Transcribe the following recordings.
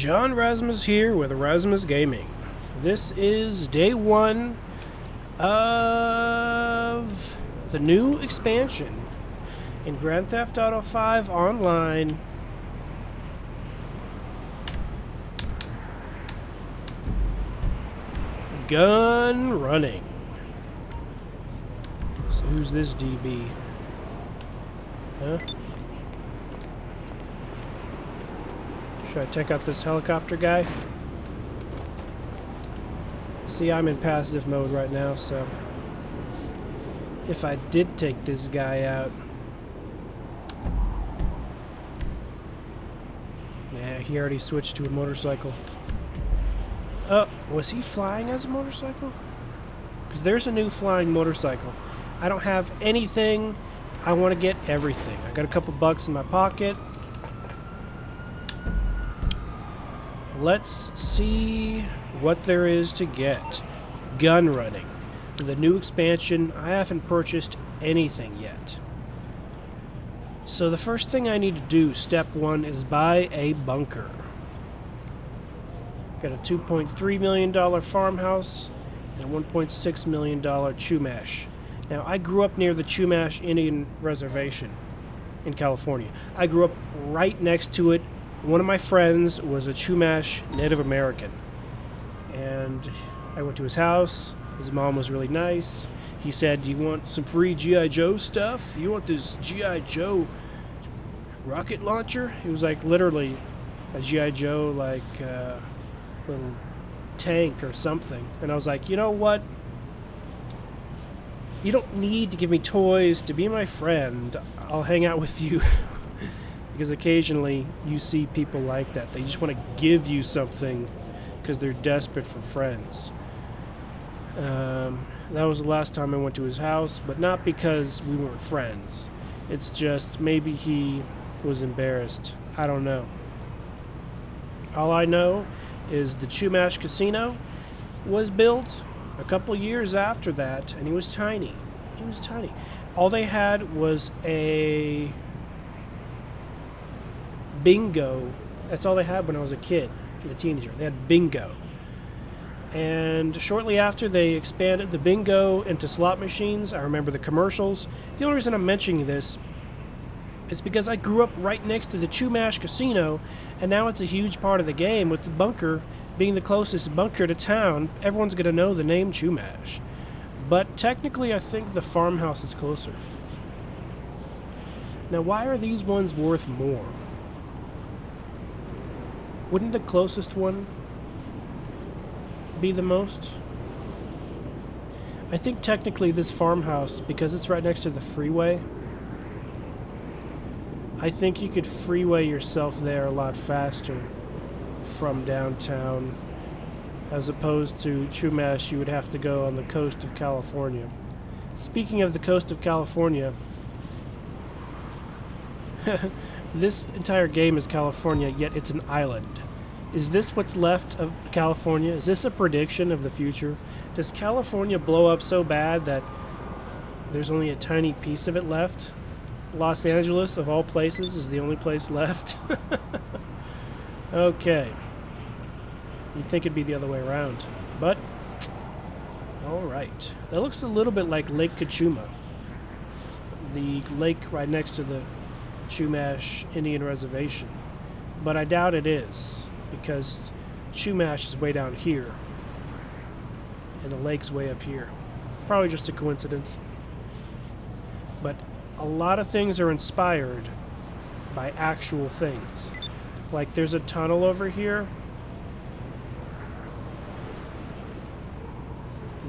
John Rasmus here with Rasmus Gaming. This is day one of the new expansion in Grand Theft Auto 5 Online. Gunrunning. So who's this DB? Huh? Should I take out this helicopter guy? See, I'm in passive mode right now, so if I did take this guy out, nah, he already switched to a motorcycle. Oh, was he flying as a motorcycle? Because there's a new flying motorcycle. I don't have anything. I want to get everything. I got a couple bucks in my pocket. Let's see what there is to get. Gunrunning. The new expansion. I haven't purchased anything yet. So the first thing I need to do, step one, is buy a bunker. Got a $2.3 million farmhouse and a $1.6 million Chumash. Now, I grew up near the Chumash Indian Reservation in California. I grew up right next to it. One of my friends was a Chumash Native American. And I went to his house. His mom was really nice. He said, "Do you want some free G.I. Joe stuff? You want this G.I. Joe rocket launcher?" It was like literally a G.I. Joe, like little tank or something. And I was like, you know what? You don't need to give me toys to be my friend. I'll hang out with you. Because occasionally you see people like that. They just want to give you something because they're desperate for friends. That was the last time I went to his house, but not because we weren't friends. It's just maybe he was embarrassed. I don't know. All I know is the Chumash Casino was built a couple years after that, and he was tiny. He was tiny. All they had was a bingo. That's all they had when I was a kid, a teenager. They had bingo. And shortly after, they expanded the bingo into slot machines. I remember the commercials. The only reason I'm mentioning this is because I grew up right next to the Chumash Casino, and now it's a huge part of the game, with the bunker being the closest bunker to town. Everyone's going to know the name Chumash. But technically, I think the farmhouse is closer. Now, why are these ones worth more? Wouldn't the closest one be the most? I think technically this farmhouse, because it's right next to the freeway, I think you could freeway yourself there a lot faster from downtown, as opposed to Chumash. You would have to go on the coast of California. Speaking of the coast of California, this entire game is California, yet it's an island. Is this what's left of California? Is this a prediction of the future? Does California blow up so bad that there's only a tiny piece of it left? Los Angeles, of all places, is the only place left? Okay. You'd think it'd be the other way around. But, alright. That looks a little bit like Lake Cachuma. The lake right next to the Chumash Indian Reservation. But I doubt it is, because Chumash is way down here, and the lake's way up here. Probably just a coincidence. But a lot of things are inspired by actual things. Like, there's a tunnel over here.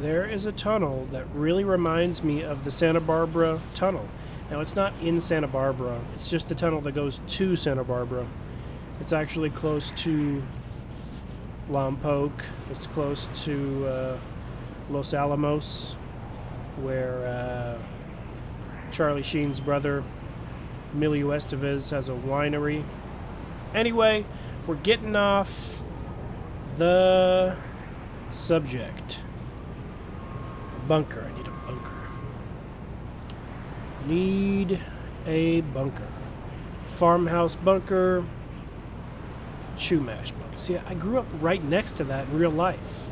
There is a tunnel that really reminds me of the Santa Barbara tunnel. Now, it's not in Santa Barbara. It's just the tunnel that goes to Santa Barbara. It's actually close to Lompoc. It's close to Los Alamos, where Charlie Sheen's brother, Emilio Estevez, has a winery. Anyway, we're getting off the subject. A bunker. I need a bunker. Need a bunker. Farmhouse bunker. Chumash bunker. See, I grew up right next to that in real life.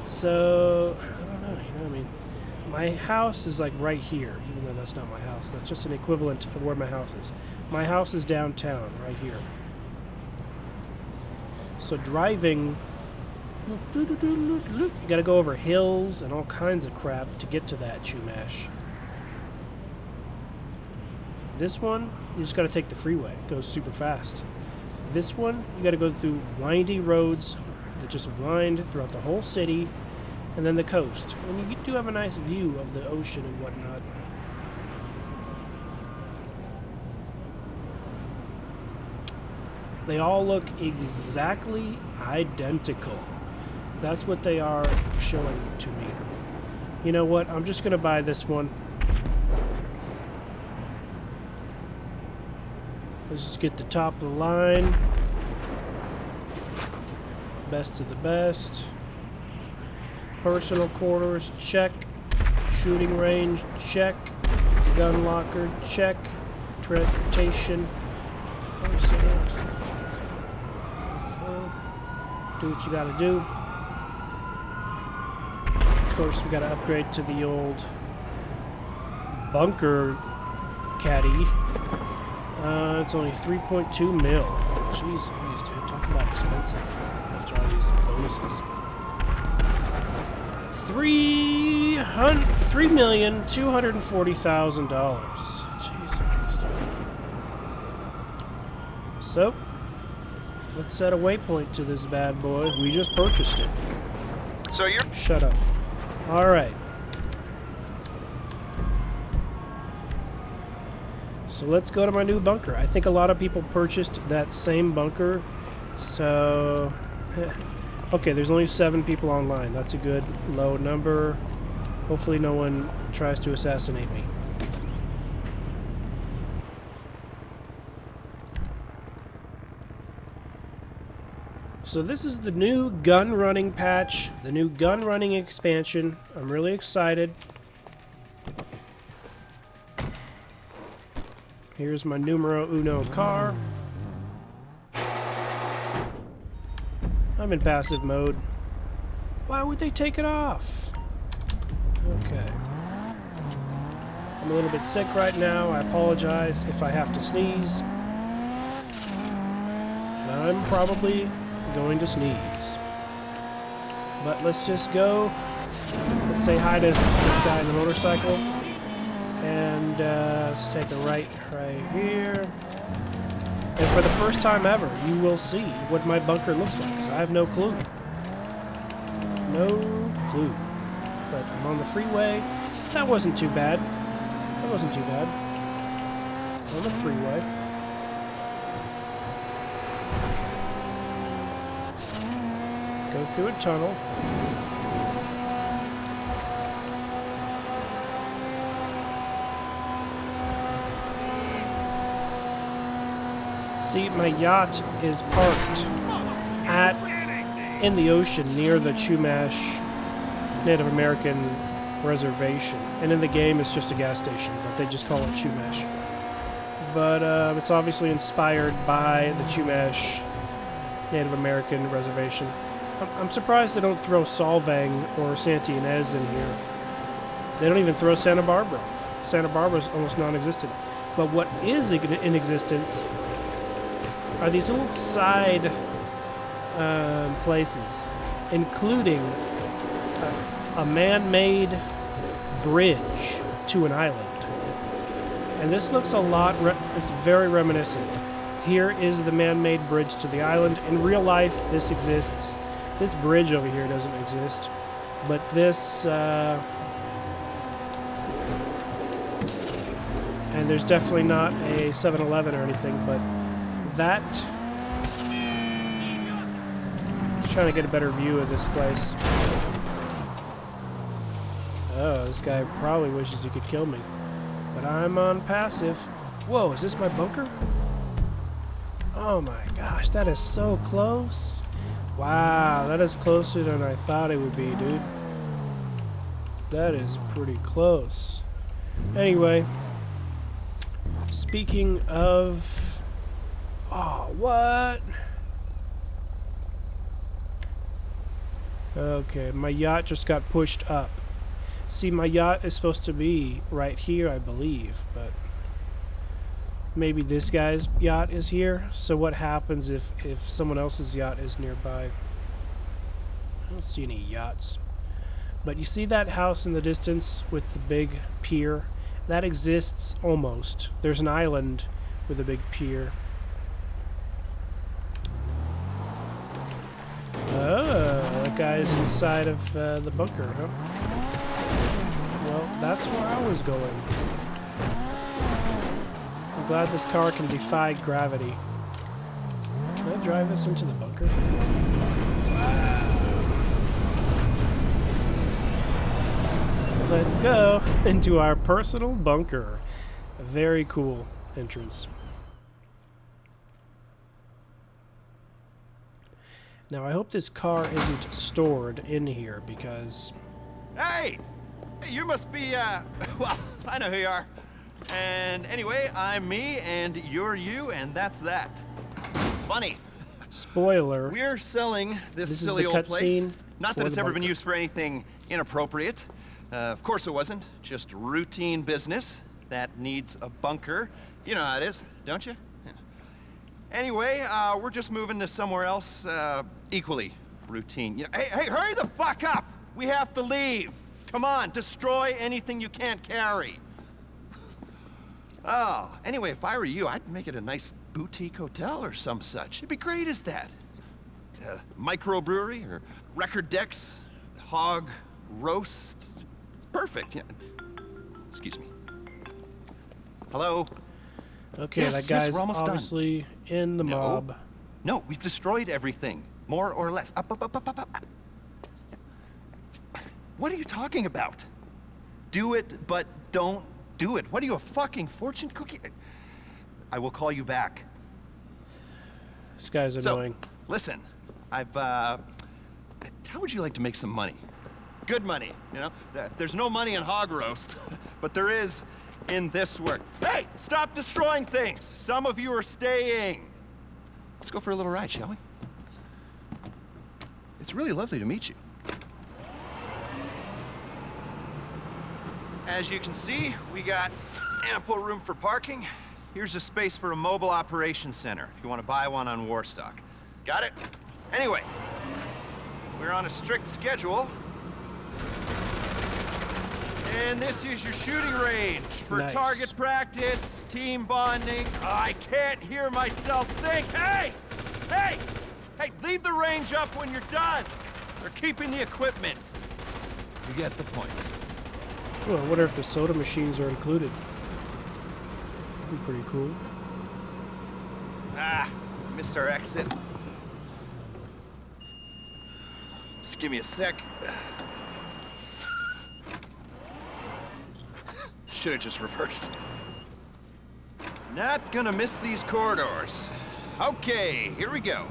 So, I don't know, you know what I mean? My house is like right here, even though that's not my house. That's just an equivalent of where my house is. My house is downtown, right here. So driving, you gotta go over hills and all kinds of crap to get to that Chumash. This one, you just gotta take the freeway. It goes super fast. This one, you gotta go through windy roads that just wind throughout the whole city, and then the coast. And you do have a nice view of the ocean and whatnot. They all look exactly identical. That's what they are showing to me. You know what? I'm just gonna buy this one. Let's just get the top of the line. Best of the best. Personal quarters, check. Shooting range, check. Gun locker, check. Transportation. Do what you gotta do. Of course, we gotta upgrade to the old bunker caddy. It's only 3.2 mil. Jeez Louise, dude. Talk about expensive after all these bonuses. $3,240,000. Jeez Louise, dude. So, let's set a waypoint to this bad boy. We just purchased it. So you're... Shut up. Alright. So let's go to my new bunker. I think a lot of people purchased that same bunker. So... okay, there's only 7 people online. That's a good low number. Hopefully no one tries to assassinate me. So this is the new gun running patch, the new gun running expansion. I'm really excited. Here's my numero uno car. I'm in passive mode. Why would they take it off? Okay. I'm a little bit sick right now. I apologize if I have to sneeze. I'm probably going to sneeze. But let's just go. Let's say hi to this guy in the motorcycle. And let's take a right here. And for the first time ever, you will see what my bunker looks like. So I have no clue. No clue. But I'm on the freeway. That wasn't too bad. That wasn't too bad. On the freeway. Go through a tunnel. See, my yacht is parked in the ocean near the Chumash Native American reservation. And in the game, it's just a gas station, but they just call it Chumash. But it's obviously inspired by the Chumash Native American reservation. I'm surprised they don't throw Solvang or Santa Ynez in here. They don't even throw Santa Barbara. Santa Barbara's almost non-existent. But what is in existence are these little side places, including a man-made bridge to an island. And this looks a lot, it's very reminiscent. Here is the man-made bridge to the island. In real life, this exists. This bridge over here doesn't exist. But this, and there's definitely not a 7-Eleven or anything, but that, just trying to get a better view of this place. Oh, this guy probably wishes he could kill me. But I'm on passive. Whoa, is this my bunker? Oh my gosh, that is so close. Wow, that is closer than I thought it would be, dude. That is pretty close. Anyway, speaking of... Oh, what? Okay, my yacht just got pushed up. See, my yacht is supposed to be right here, I believe, but maybe this guy's yacht is here. So what happens if someone else's yacht is nearby? I don't see any yachts. But you see that house in the distance with the big pier? That exists almost. There's an island with a big pier. Oh, that guy's inside of the bunker, huh? Well, that's where I was going. I'm glad this car can defy gravity. Can I drive this into the bunker? Wow. Let's go into our personal bunker. A very cool entrance. Now, I hope this car isn't stored in here because... Hey! You must be, well, I know who you are. And anyway, I'm me, and you're you, and that's that. Funny. Spoiler. We're selling this is silly the old place. cutscene Not that for it's the ever been bunker. used for anything inappropriate. Of course it wasn't. Just routine business that needs a bunker. You know how it is, don't you? Yeah. Anyway, we're just moving to somewhere else, equally routine. Hey, hurry the fuck up! We have to leave. Come on, destroy anything you can't carry. Oh, anyway, if I were you, I'd make it a nice boutique hotel or some such. It'd be great as that. Microbrewery or record decks, hog roast. It's perfect. Yeah. Excuse me. Hello? Okay, Yes, that guy's we're almost done. obviously in the mob. No, we've destroyed everything. More or less. Up. What are you talking about? Do it, but don't do it. What are you, a fucking fortune cookie? I will call you back. This guy's annoying. So, listen, how would you like to make some money? Good money, you know? There's no money in hog roast, but there is in this work. Hey, stop destroying things. Some of you are staying. Let's go for a little ride, shall we? It's really lovely to meet you. As you can see, we got ample room for parking. Here's a space for a mobile operations center, if you want to buy one on Warstock. Got it? Anyway, we're on a strict schedule. And this is your shooting range for Nice. target practice, team bonding. I can't hear myself think. Hey! Leave the range up when you're done. They're keeping the equipment. You get the point. Well, I wonder if the soda machines are included. That'd be pretty cool. Missed our exit. Just give me a sec. Should have just reversed. Not gonna miss these corridors. Okay, here we go.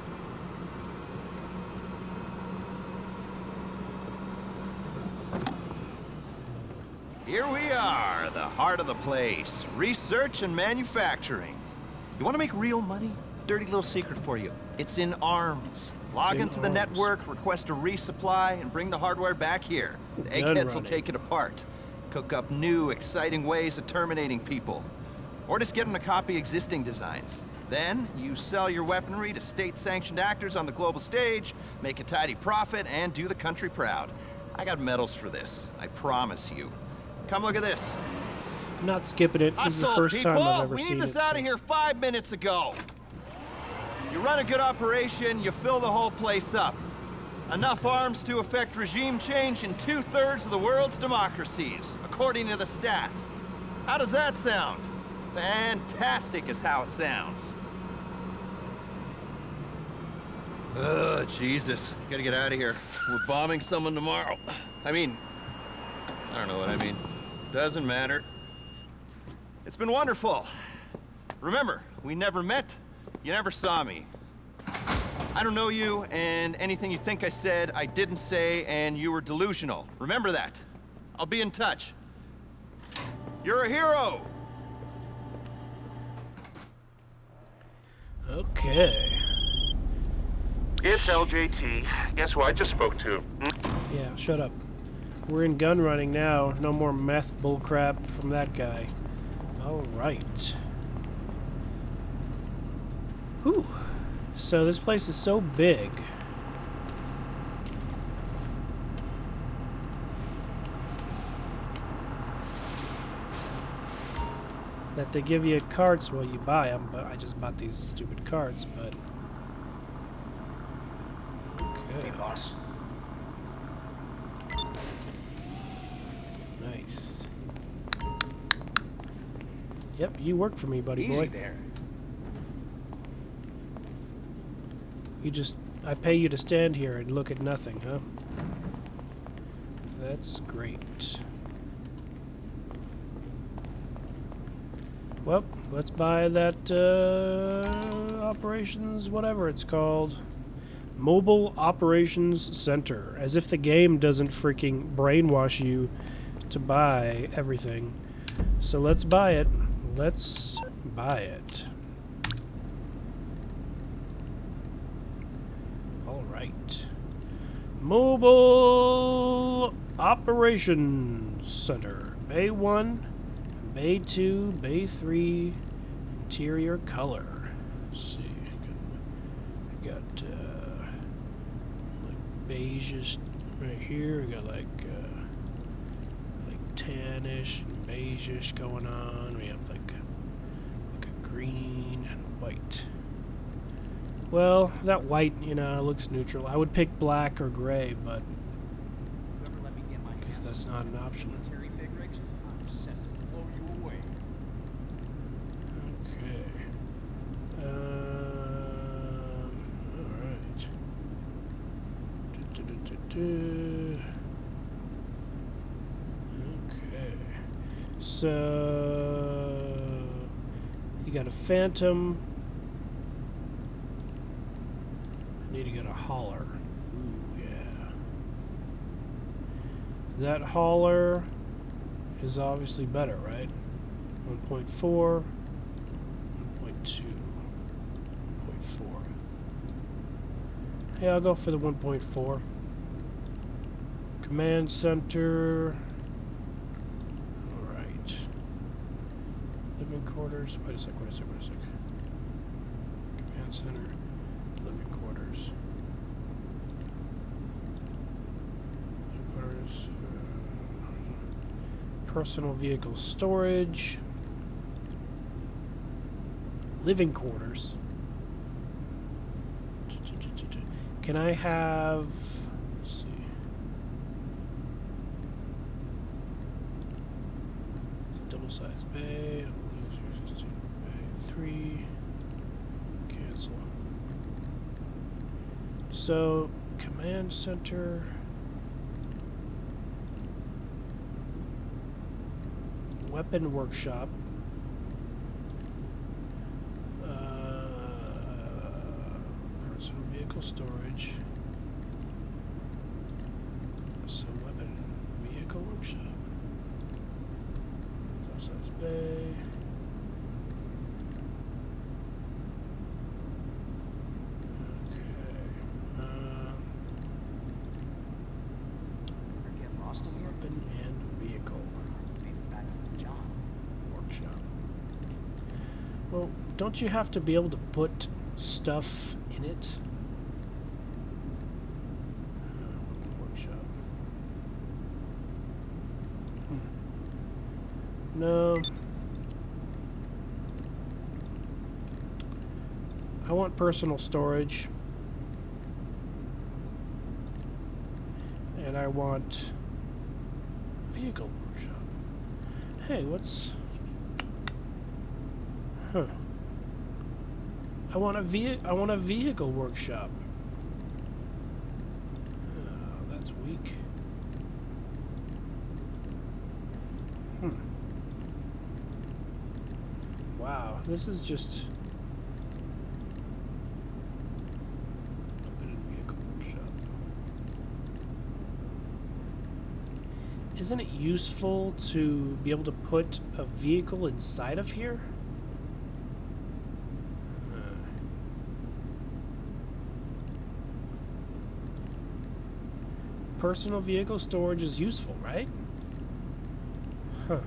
Here we are, the heart of the place. Research and manufacturing. You want to make real money? Dirty little secret for you. It's in arms. Log into the network, request a resupply, and bring the hardware back here. The eggheads will take it apart. Cook up new, exciting ways of terminating people. Or just get them to copy existing designs. Then, you sell your weaponry to state-sanctioned actors on the global stage, make a tidy profit, and do the country proud. I got medals for this, I promise you. Come look at this. I'm not skipping it. This is the first time I've ever We seen need this it. out of here 5 minutes ago. You run a good operation, you fill the whole place up. Enough arms to effect regime change in 2/3 of the world's democracies, according to the stats. How does that sound? Fantastic is how it sounds. Ugh, Jesus. Gotta get out of here. We're bombing someone tomorrow. I mean, I don't know what I mean. Doesn't matter. It's been wonderful. Remember, we never met. You never saw me. I don't know you, and anything you think I said, I didn't say, and you were delusional. Remember that. I'll be in touch. You're a hero! Okay. It's LJT. Guess who I just spoke to? Yeah, shut up. We're in gun running now. No more meth bullcrap from that guy. Alright. Whew. So this place is so big. That they give you carts while you buy them, but I just bought these stupid carts, but... Okay. Hey, boss. Nice. Yep, you work for me, buddy boy. Easy there. You just... I pay you to stand here and look at nothing, huh? That's great. Well, let's buy that, operations, whatever it's called. Mobile Operations Center. As if the game doesn't freaking brainwash you to buy everything. So let's buy it. Let's buy it. Alright. Mobile Operations Center. Bay 1. Bay 2, Bay 3, interior color. Let's see. We got like beiges right here. We got like tannish and beigeish going on. We have like a green and a white. Well, that white, you know, looks neutral. I would pick black or gray, but I guess that's not an option. Okay, so you got a Phantom. I need to get a hauler. Ooh, yeah. That hauler is obviously better, right? 1.4, 1.2, 1.4. Yeah, I'll go for the 1.4. Command center. Alright. Living quarters. Wait a sec. Command center. Living quarters. Living quarters. Personal vehicle storage. Living quarters. Can I have... Let's see. Double-sized bay. Bay 3. Cancel. So, command center. Weapon workshop. Personal vehicle storage. So, weapon vehicle workshop. Double-sized bay. Weapon and vehicle. Workshop. Well, don't you have to be able to put stuff in it? Workshop. No. I want personal storage. And I want vehicle workshop. Hey, what's... Huh. I want a vehicle workshop. Oh, that's weak. Wow, this is just... Isn't it useful to be able to put a vehicle inside of here? personal vehicle storage is useful, right? Huh.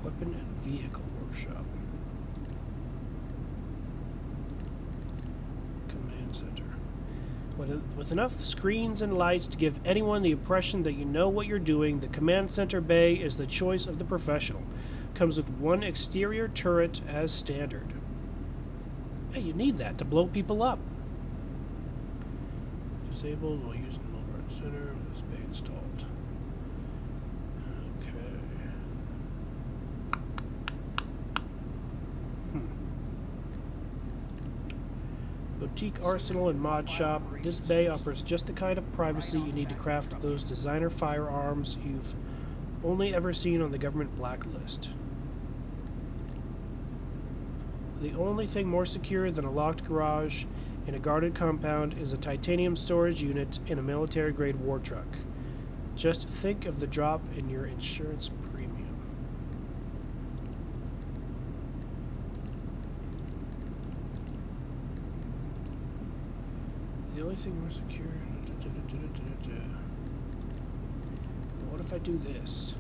Weapon and vehicle workshop. Command center. With enough screens and lights to give anyone the impression that you know what you're doing, the command center bay is the choice of the professional. Comes with one exterior turret as standard. Hey, you need that to blow people up. Disabled while using the mobile right center with this bay installed. Okay. Boutique arsenal and mod shop. This bay offers just the kind of privacy you need to craft those designer firearms you've only ever seen on the government blacklist. The only thing more secure than a locked garage in a guarded compound is a titanium storage unit in a military-grade war truck. Just think of the drop in your insurance premium. The only thing more secure... What if I do this?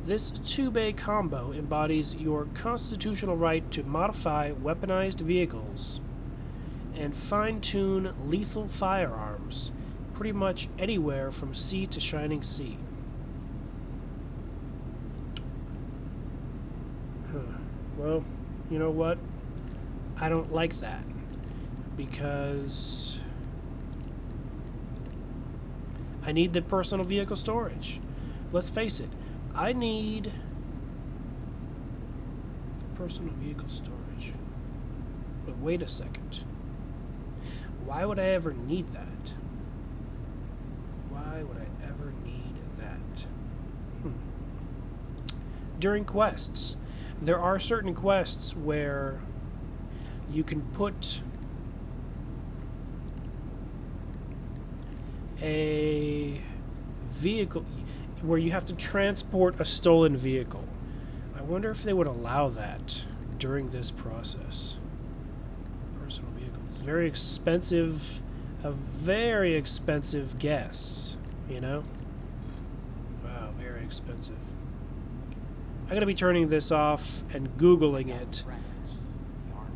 This two-bay combo embodies your constitutional right to modify weaponized vehicles and fine-tune lethal firearms pretty much anywhere from sea to shining sea. Well, you know what? I don't like that because I need the personal vehicle storage. Let's face it. I need personal vehicle storage. But wait a second. Why would I ever need that? Why would I ever need that? During quests, there are certain quests where you can put a vehicle where you have to transport a stolen vehicle. I wonder if they would allow that during this process. Personal vehicle. It's very expensive, a very expensive guess, you know? Wow, very expensive. I'm going to be turning this off and Googling it